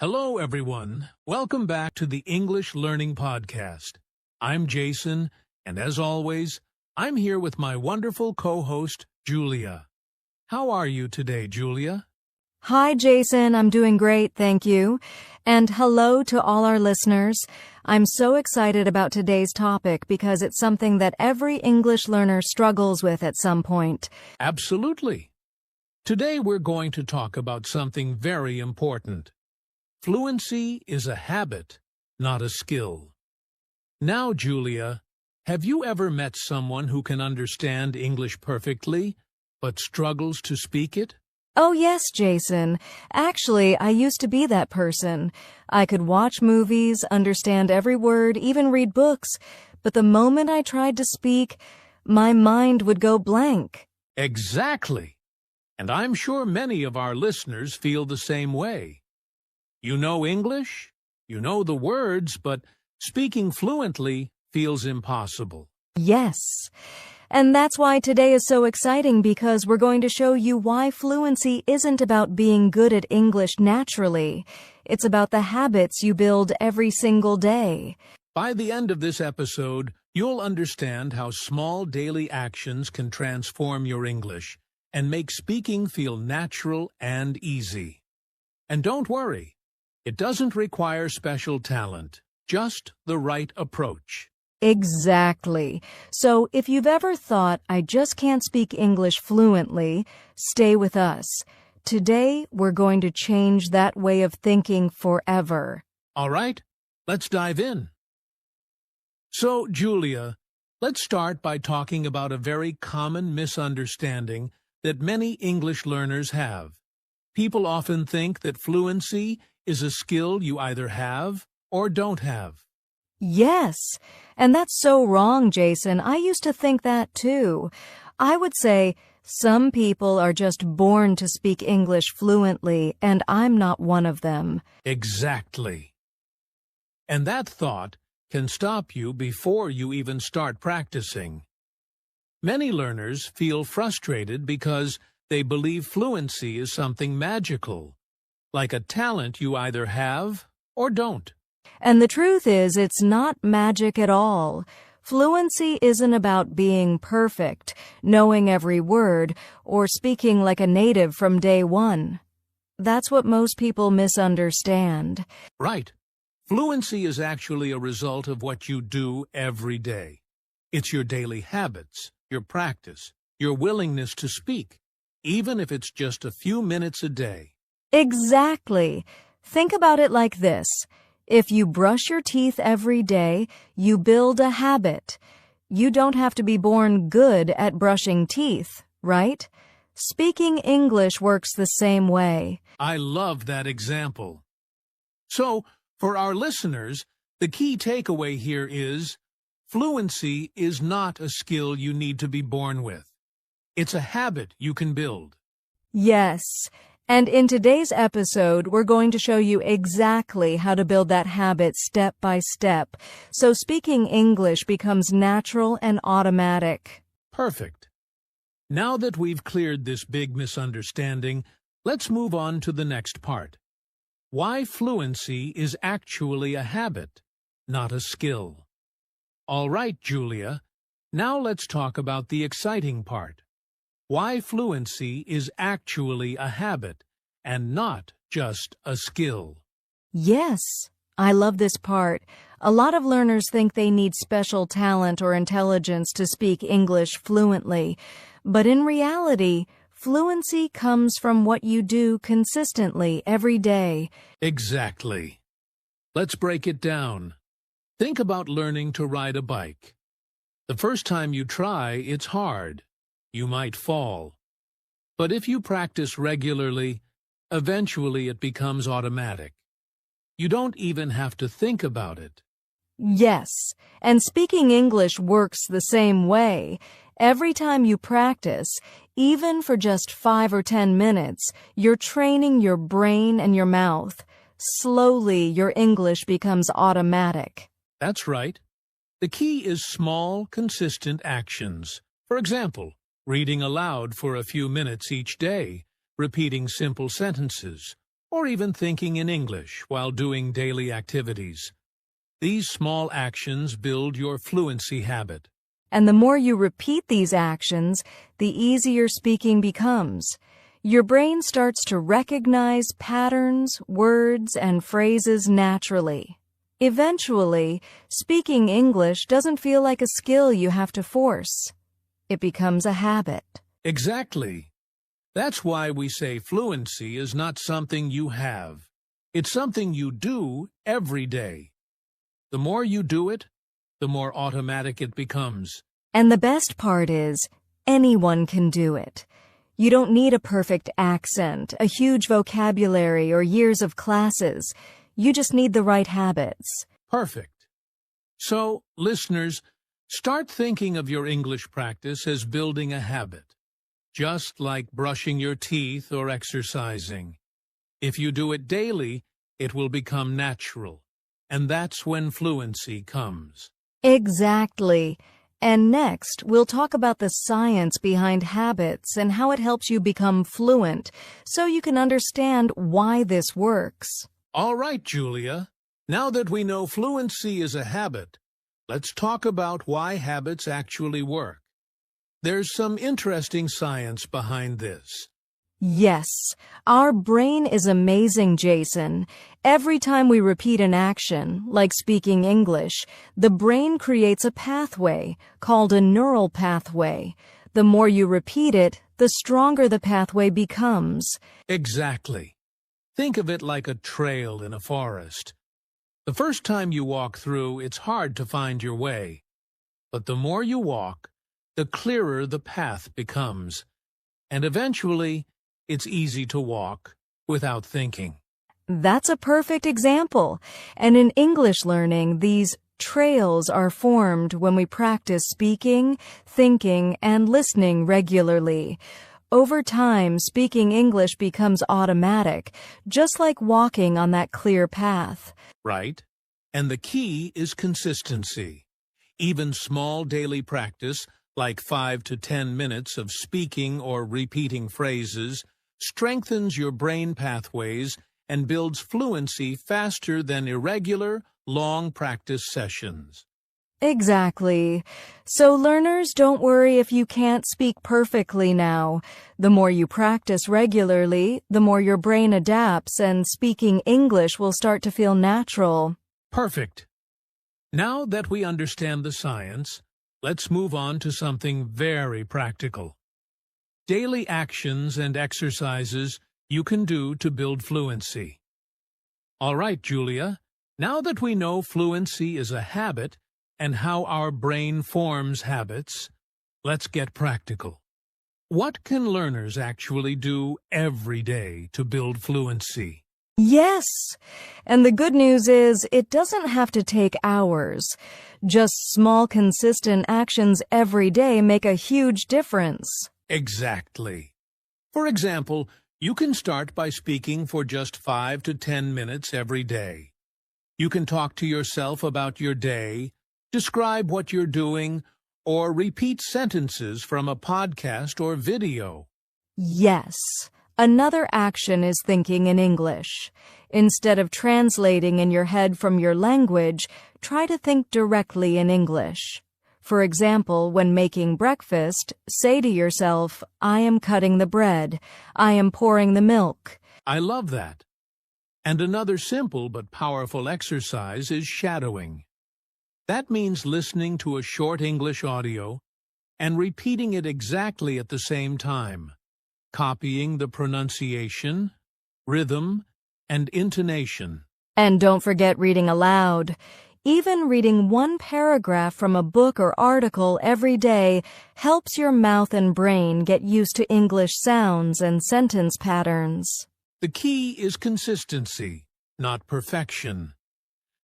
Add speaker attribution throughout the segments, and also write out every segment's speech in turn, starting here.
Speaker 1: Hello, everyone. Welcome back to the English Learning Podcast. I'm Jason, and as always, I'm here with my wonderful co-host, Julia. How are you today, Julia?
Speaker 2: Hi, Jason. I'm doing great, thank you. And hello to all our listeners. I'm so excited about today's topic because it's something that every English learner struggles with at some point.
Speaker 1: Absolutely. Today we're going to talk about something very important. Fluency is a habit, not a skill. Now, Julia, have you ever met someone who can understand English perfectly, but struggles to speak it?
Speaker 2: Oh, yes, Jason. Actually, I used to be that person. I could watch movies, understand every word, even read books, but the moment I tried to speak, my mind would go blank.
Speaker 1: Exactly. And I'm sure many of our listeners feel the same way. You know English, you know the words, but speaking fluently feels impossible.
Speaker 2: Yes. And that's why today is so exciting because we're going to show you why fluency isn't about being good at English naturally. It's about the habits you build every single day.
Speaker 1: By the end of this episode, you'll understand how small daily actions can transform your English and make speaking feel natural and easy. And don't worry, it doesn't require special talent, just the right approach.
Speaker 2: Exactly. So if you've ever thought, I just can't speak English fluently, stay with us. Today, we're going to change that way of thinking forever.
Speaker 1: All right, let's dive in. So, Julia, let's start by talking about a very common misunderstanding that many English learners have. People often think that fluency is a skill you either have or don't have.
Speaker 2: Yes, and that's so wrong, Jason. I used to think that too. I would say some people are just born to speak English fluently, and I'm not one of them.
Speaker 1: Exactly. And that thought can stop you before you even start practicing. Many learners feel frustrated because they believe fluency is something magical, like a talent you either have or don't.
Speaker 2: And the truth is, it's not magic at all. Fluency isn't about being perfect, knowing every word, or speaking like a native from day one. That's what most people misunderstand.
Speaker 1: Right. Fluency is actually a result of what you do every day. It's your daily habits, your practice, your willingness to speak, even if it's just a few minutes a day.
Speaker 2: Exactly. Think about it like this. If you brush your teeth every day, you build a habit. You don't have to be born good at brushing teeth, right? Speaking English works the same way.
Speaker 1: I love that example. So, for our listeners, the key takeaway here is, fluency is not a skill you need to be born with. It's a habit you can build.
Speaker 2: Yes. And in today's episode, we're going to show you exactly how to build that habit step by step, so speaking English becomes natural and automatic.
Speaker 1: Perfect. Now that we've cleared this big misunderstanding, let's move on to the next part. Why fluency is actually a habit, not a skill. All right, Julia, now let's talk about the exciting part. Why fluency is actually a habit and not just a skill.
Speaker 2: Yes, I love this part. A lot of learners think they need special talent or intelligence to speak English fluently, but in reality, fluency comes from what you do consistently every day.
Speaker 1: Exactly. Let's break it down. Think about learning to ride a bike. The first time you try, it's hard. You might fall. But if you practice regularly, eventually it becomes automatic. You don't even have to think about it.
Speaker 2: Yes, and speaking English works the same way. Every time you practice, even for just 5 or 10 minutes, you're training your brain and your mouth. Slowly, your English becomes automatic.
Speaker 1: That's right. The key is small, consistent actions. For example, reading aloud for a few minutes each day, repeating simple sentences, or even thinking in English while doing daily activities. These small actions build your fluency habit.
Speaker 2: And the more you repeat these actions, the easier speaking becomes. Your brain starts to recognize patterns, words, and phrases naturally. Eventually, speaking English doesn't feel like a skill you have to force. It becomes a habit.
Speaker 1: Exactly. That's why we say fluency is not something you have. It's something you do every day. The more you do it, the more automatic it becomes.
Speaker 2: And the best part is, anyone can do it. You don't need a perfect accent, a huge vocabulary, or years of classes. You just need the right habits.
Speaker 1: Perfect. So, listeners, start thinking of your English practice as building a habit, just like brushing your teeth or exercising. If you do it daily, it will become natural, and that's when fluency comes.
Speaker 2: Exactly. And next, we'll talk about the science behind habits and how it helps you become fluent, so you can understand why this works.
Speaker 1: All right, Julia. Now that we know fluency is a habit, let's talk about why habits actually work. There's some interesting science behind this.
Speaker 2: Yes, our brain is amazing, Jason. Every time we repeat an action, like speaking English, the brain creates a pathway called a neural pathway. The more you repeat it, the stronger the pathway becomes.
Speaker 1: Exactly. Think of it like a trail in a forest. The first time you walk through, it's hard to find your way. But the more you walk, the clearer the path becomes. And eventually, it's easy to walk without thinking.
Speaker 2: That's a perfect example. And in English learning, these trails are formed when we practice speaking, thinking, and listening regularly. Over time, speaking English becomes automatic, just like walking on that clear path.
Speaker 1: Right? And the key is consistency. Even small daily practice, like 5 to 10 minutes of speaking or repeating phrases, strengthens your brain pathways and builds fluency faster than irregular, long practice sessions.
Speaker 2: Exactly. So learners, don't worry if you can't speak perfectly now. The more you practice regularly, the more your brain adapts, and speaking English will start to feel natural.
Speaker 1: Perfect. Now that we understand the science, let's move on to something very practical. Daily actions and exercises you can do to build fluency. All right, Julia, now that we know fluency is a habit and how our brain forms habits, let's get practical. What can learners actually do every day to build fluency?
Speaker 2: Yes, and the good news is it doesn't have to take hours. Just small, consistent actions every day make a huge difference.
Speaker 1: Exactly. For example, you can start by speaking for just 5 to 10 minutes every day. You can talk to yourself about your day, describe what you're doing, or repeat sentences from a podcast or video.
Speaker 2: Yes. Another action is thinking in English. Instead of translating in your head from your language, try to think directly in English. For example, when making breakfast, say to yourself, I am cutting the bread. I am pouring the milk.
Speaker 1: I love that. And another simple but powerful exercise is shadowing. That means listening to a short English audio and repeating it exactly at the same time, copying the pronunciation, rhythm, and intonation.
Speaker 2: And don't forget reading aloud. Even reading one paragraph from a book or article every day helps your mouth and brain get used to English sounds and sentence patterns.
Speaker 1: The key is consistency, not perfection.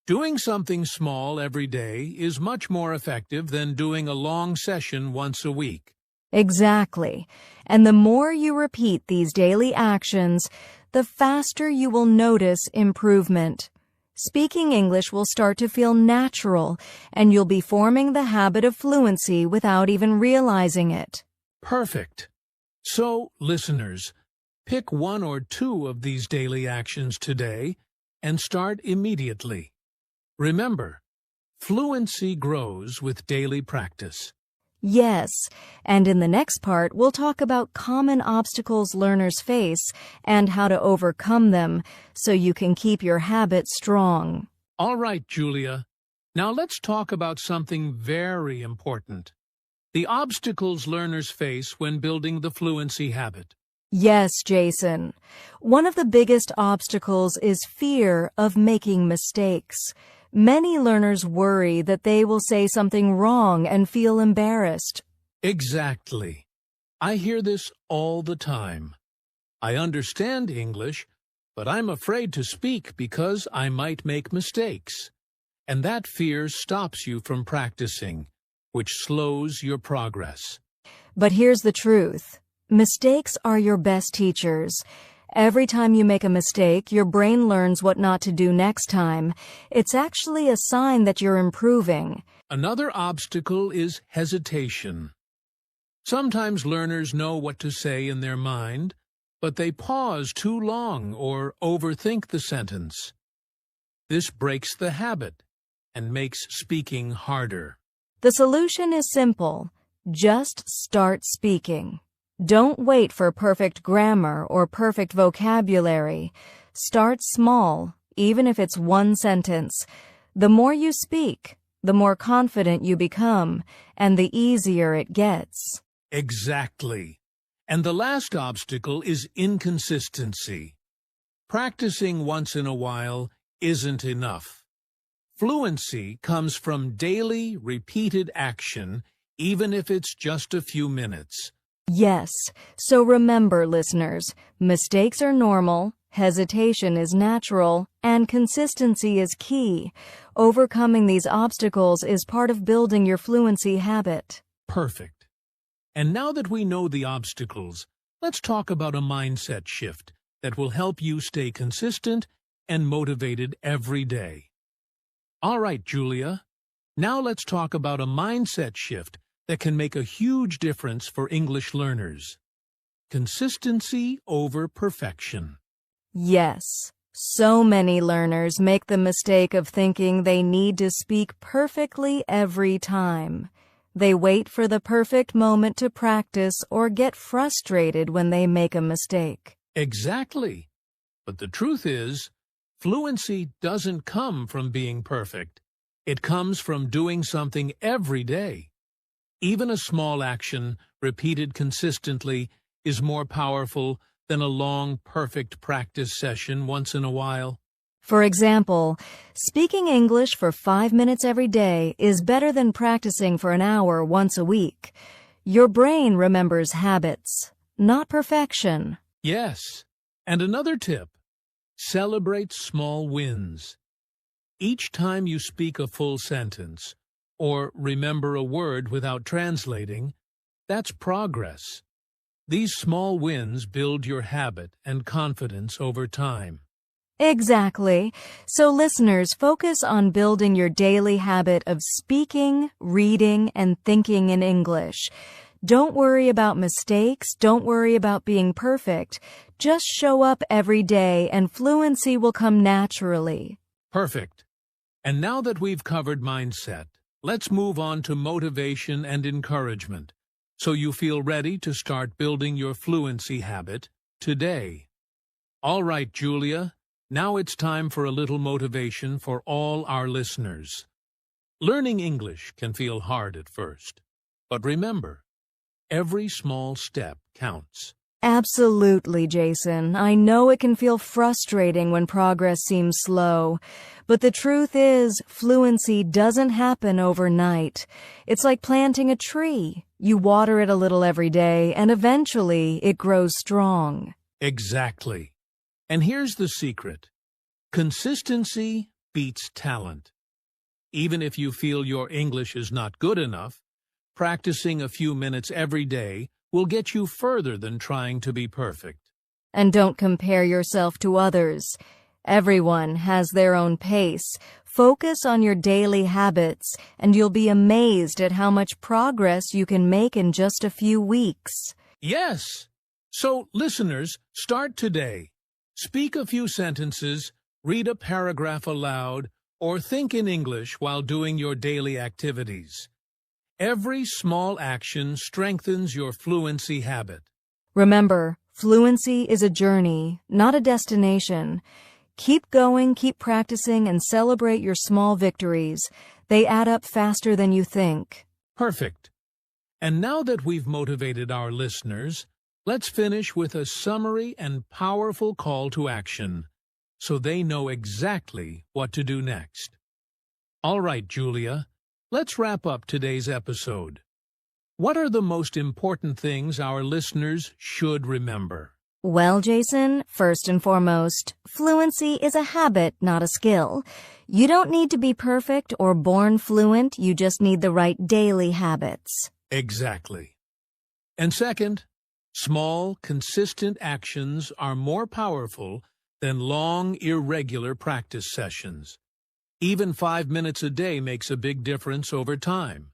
Speaker 1: Doing something small every day is much more effective than doing a long session once a week.
Speaker 2: Exactly. And the more you repeat these daily actions, the faster you will notice improvement. Speaking English will start to feel natural, and you'll be forming the habit of fluency without even realizing it.
Speaker 1: Perfect. So, listeners, Pick one or two of these daily actions today and start immediately. Remember, fluency grows with daily practice.
Speaker 2: Yes, and in the next part, we'll talk about common obstacles learners face and how to overcome them so you can keep your habit strong.
Speaker 1: All right, Julia. Now let's talk about something very important. The obstacles learners face when building the fluency habit.
Speaker 2: Yes, Jason. One of the biggest obstacles is fear of making mistakes. Many learners worry that they will say something wrong and feel embarrassed.
Speaker 1: Exactly. I hear this all the time. I understand English, but I'm afraid to speak because I might make mistakes. And that fear stops you from practicing, which slows your progress.
Speaker 2: But here's the truth. Mistakes are your best teachers. Every time you make a mistake, your brain learns what not to do next time. It's actually a sign that you're improving.
Speaker 1: Another obstacle is hesitation. Sometimes learners know what to say in their mind, but they pause too long or overthink the sentence. This breaks the habit and makes speaking harder.
Speaker 2: The solution is simple. Just start speaking. Don't wait for perfect grammar or perfect vocabulary. Start small, even if it's one sentence. The more you speak, the more confident you become, and the easier it gets.
Speaker 1: Exactly. And the last obstacle is inconsistency. Practicing once in a while isn't enough. Fluency comes from daily, repeated action, even if it's just a few minutes.
Speaker 2: Yes, so remember, listeners, mistakes are normal, hesitation is natural, and consistency is key. Overcoming these obstacles is part of building your fluency habit.
Speaker 1: Perfect. And now that we know the obstacles, let's talk about a mindset shift that will help you stay consistent and motivated every day. All right, Julia. Now let's talk about a mindset shift that can make a huge difference for English learners. Consistency over perfection.
Speaker 2: Yes, so many learners make the mistake of thinking they need to speak perfectly every time. They wait for the perfect moment to practice or get frustrated when they make a mistake.
Speaker 1: Exactly. But the truth is, fluency doesn't come from being perfect. It comes from doing something every day. Even a small action, repeated consistently, is more powerful than a long, perfect practice session once in a while.
Speaker 2: For example, speaking English for 5 minutes every day is better than practicing for an hour once a week. Your brain remembers habits, not perfection.
Speaker 1: Yes. And another tip: celebrate small wins. Each time you speak a full sentence, or remember a word without translating, that's progress. These small wins build your habit and confidence over time.
Speaker 2: Exactly. So listeners, focus on building your daily habit of speaking, reading, and thinking in English. Don't worry about mistakes. Don't worry about being perfect. Just show up every day and fluency will come naturally.
Speaker 1: Perfect. And now that we've covered mindset, let's move on to motivation and encouragement, so you feel ready to start building your fluency habit today. All right, Julia, now it's time for a little motivation for all our listeners. Learning English can feel hard at first, but remember, every small step counts.
Speaker 2: Absolutely, Jason. I know it can feel frustrating when progress seems slow, but the truth is, fluency doesn't happen overnight. It's like planting a tree. You water it a little every day, and eventually it grows strong.
Speaker 1: Exactly. And here's the secret. Consistency beats talent. Even if you feel your English is not good enough, practicing a few minutes every day will get you further than trying to be perfect.
Speaker 2: And don't compare yourself to others. Everyone has their own pace. Focus on your daily habits, and you'll be amazed at how much progress you can make in just a few weeks.
Speaker 1: Yes! So, listeners, start today. Speak a few sentences, read a paragraph aloud, or think in English while doing your daily activities. Every small action strengthens your fluency habit.
Speaker 2: Remember, fluency is a journey, not a destination. Keep going, keep practicing, and celebrate your small victories. They add up faster than you think.
Speaker 1: Perfect. And now that we've motivated our listeners, let's finish with a summary and powerful call to action, so they know exactly what to do next. All right, Julia, let's wrap up today's episode. What are the most important things our listeners should remember?
Speaker 2: Well, Jason, first and foremost, fluency is a habit, not a skill. You don't need to be perfect or born fluent, you just need the right daily habits.
Speaker 1: Exactly. And second, small, consistent actions are more powerful than long, irregular practice sessions. Even 5 minutes a day makes a big difference over time.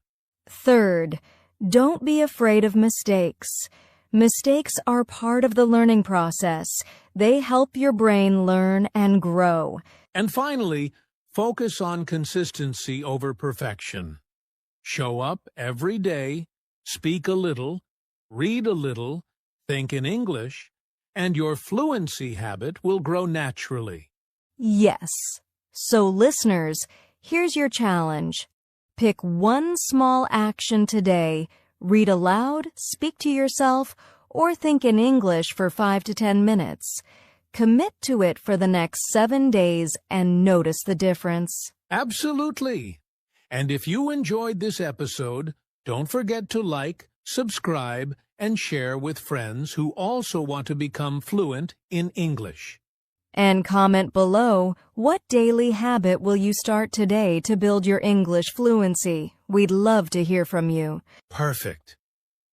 Speaker 2: Third, don't be afraid of mistakes. Mistakes are part of the learning process. They help your brain learn and grow.
Speaker 1: And finally, focus on consistency over perfection. Show up every day, speak a little, read a little, think in English, and your fluency habit will grow naturally.
Speaker 2: Yes. So listeners, here's your challenge. Pick one small action today. Read aloud, speak to yourself, or think in English for 5 to 10 minutes. Commit to it for the next 7 days and notice the difference.
Speaker 1: Absolutely. And if you enjoyed this episode, don't forget to like, subscribe, and share with friends who also want to become fluent in English.
Speaker 2: And comment below, what daily habit will you start today to build your English fluency? We'd love to hear from you.
Speaker 1: Perfect.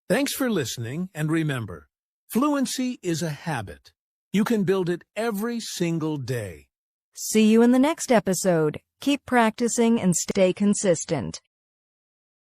Speaker 1: Thanks for listening, and remember, fluency is a habit. You can build it every single day.
Speaker 2: See you in the next episode. Keep practicing and stay consistent.